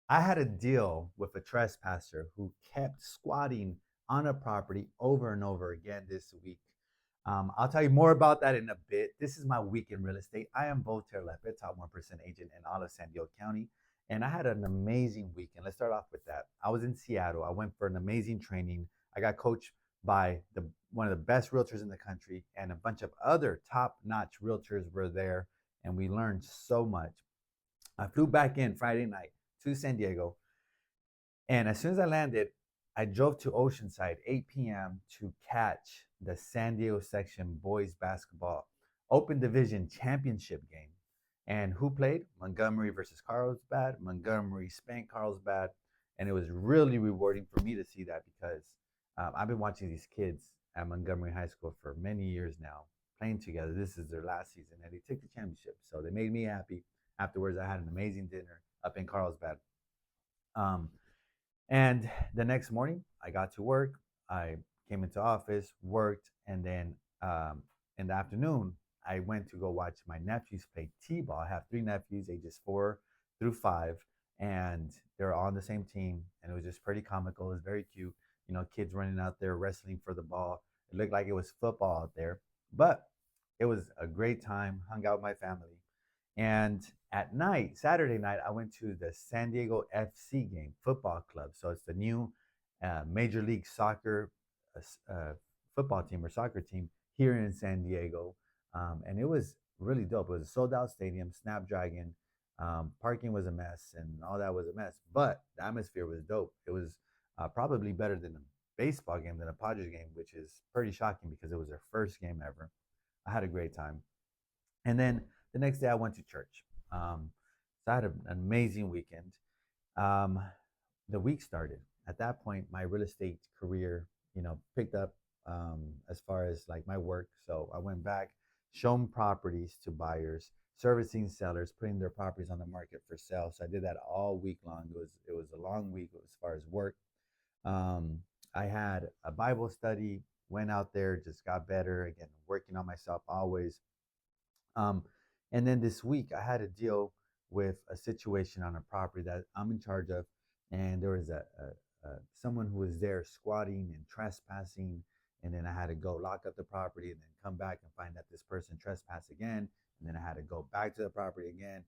I had a deal with a trespasser who kept squatting on a property over and over again this week. I'll tell you more about that in a bit. This is my week in real estate. I am Voltaire Lepe, top 1% agent in all of San Diego County. And I had an amazing weekend. Let's start off with that. I was in Seattle. I went for an amazing training. I got coached by one of the best realtors in the country, and a bunch of other top-notch realtors were there, and we learned so much. I flew back in Friday night to San Diego, and as soon as I landed, I drove to Oceanside 8 p.m. to catch the San Diego section boys basketball open division championship game. And who played? Montgomery versus Carlsbad. Montgomery spanked Carlsbad, and it was really rewarding for me to see that because I've been watching these kids at Montgomery High School for many years now, playing together. This is their last season, and they took the championship, so they made me happy. Afterwards, I had an amazing dinner up in Carlsbad. Um, and the next morning, I got to work. I came into office, worked, and then in the afternoon, I went to go watch my nephews play t-ball. I have three nephews, ages 4 through 5, and they're all on the same team. And it was just pretty comical. It was very cute. You know, kids running out there wrestling for the ball. It looked like it was football out there, but it was a great time. Hung out with my family, and at night, Saturday night, I went to the San Diego FC game, football club. So it's the new Major League Soccer football team or soccer team here in San Diego. And it was really dope. It was a sold out stadium, Snapdragon. Parking was a mess and all that was a mess, but the atmosphere was dope. It was probably better than a baseball game, than a Padres game, which is pretty shocking because it was their first game ever. I had a great time. And then the next day I went to church. So I had an amazing weekend. Um, the week started. At that point, my real estate career, picked up as far as like my work. So I went back, showing properties to buyers, servicing sellers, putting their properties on the market for sale. So I did that all week long. It was a long week as far as work. Um, I had a Bible study, went out there, just got better again, working on myself always. um, and then this week, I had to deal with a situation on a property that I'm in charge of, and there was someone who was there squatting and trespassing, and then I had to go lock up the property and then come back and find that this person trespassed again, and then I had to go back to the property again,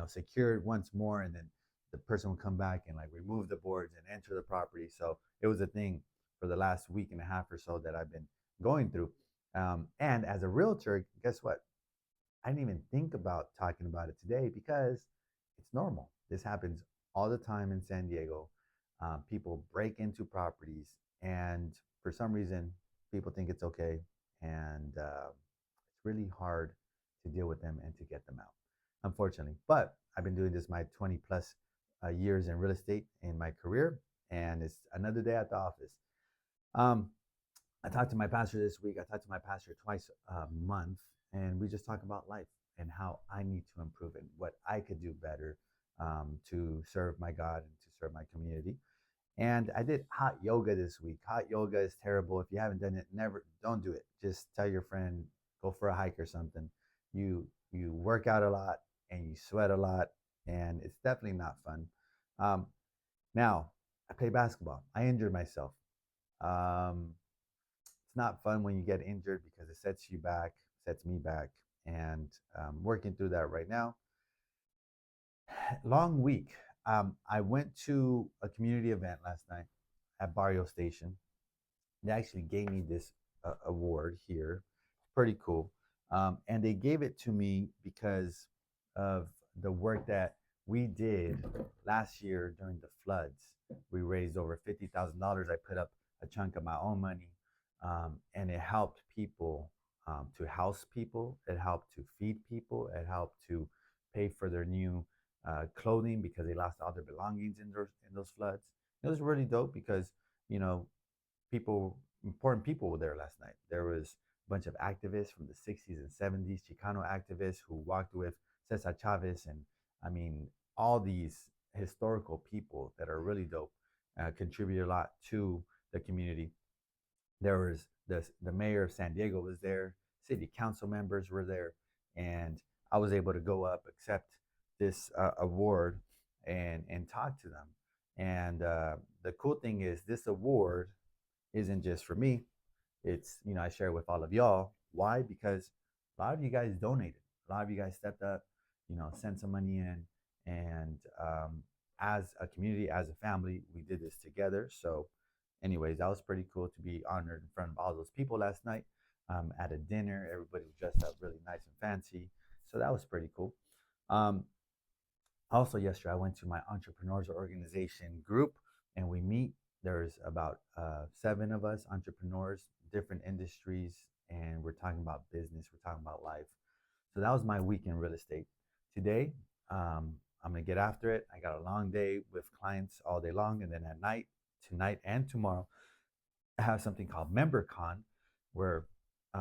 secure it once more, and then the person would come back and like remove the boards and enter the property. So it was a thing for the last week and a half or so that I've been going through. And as a realtor, guess what? I didn't even think about talking about it today because it's normal. This happens all the time in San Diego. People break into properties, and for some reason, people think it's okay, and it's really hard to deal with them and to get them out, unfortunately. But I've been doing this my 20 plus years in real estate in my career, and it's another day at the office. Um, I talked to my pastor this week. I talked to my pastor twice a month, and we just talk about life and how I need to improve and what I could do better to serve my God and to serve my community. And I did hot yoga this week. Hot yoga is terrible. If you haven't done it, never don't do it. Just tell your friend, go for a hike or something. You work out a lot and you sweat a lot, and it's definitely not fun. Um, Now I play basketball. I injured myself. Um, it's not fun when you get injured because it sets you back, sets me back, and working through that right now. Long week. I went to a community event last night at Barrio Station. They actually gave me this award here. Pretty cool. And they gave it to me because of the work that we did last year during the floods. We raised over $50,000. I put up a chunk of my own money, and it helped people to house people. It helped to feed people. It helped to pay for their new clothing because they lost all their belongings in those floods. It was really dope because you know important people were there last night. There was a bunch of activists from the 60s and 70s, Chicano activists who walked with Cesar Chavez, and I mean all these historical people that are really dope, contribute a lot to the community. There was the mayor of San Diego was there, city council members were there, and I was able to go up accept this award. and talk to them. And the cool thing is, this award isn't just for me. It's, I share it with all of y'all. Why? Because a lot of you guys donated. A lot of you guys stepped up, sent some money in, and as a community, as a family, we did this together. So, anyways, that was pretty cool to be honored in front of all those people last night at a dinner. Everybody was dressed up really nice and fancy, so that was pretty cool. Um, Also, yesterday I went to my entrepreneurs organization group, and we meet. There's about 7 of us, entrepreneurs, different industries, and we're talking about business. We're talking about life. So that was my week in real estate. Today, I'm gonna get after it. I got a long day with clients all day long, and then at night, tonight and tomorrow, I have something called MemberCon, where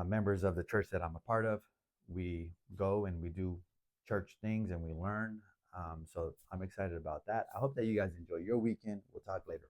members of the church that I'm a part of, we go and we do church things and we learn. So I'm excited about that. I hope that you guys enjoy your weekend. We'll talk later.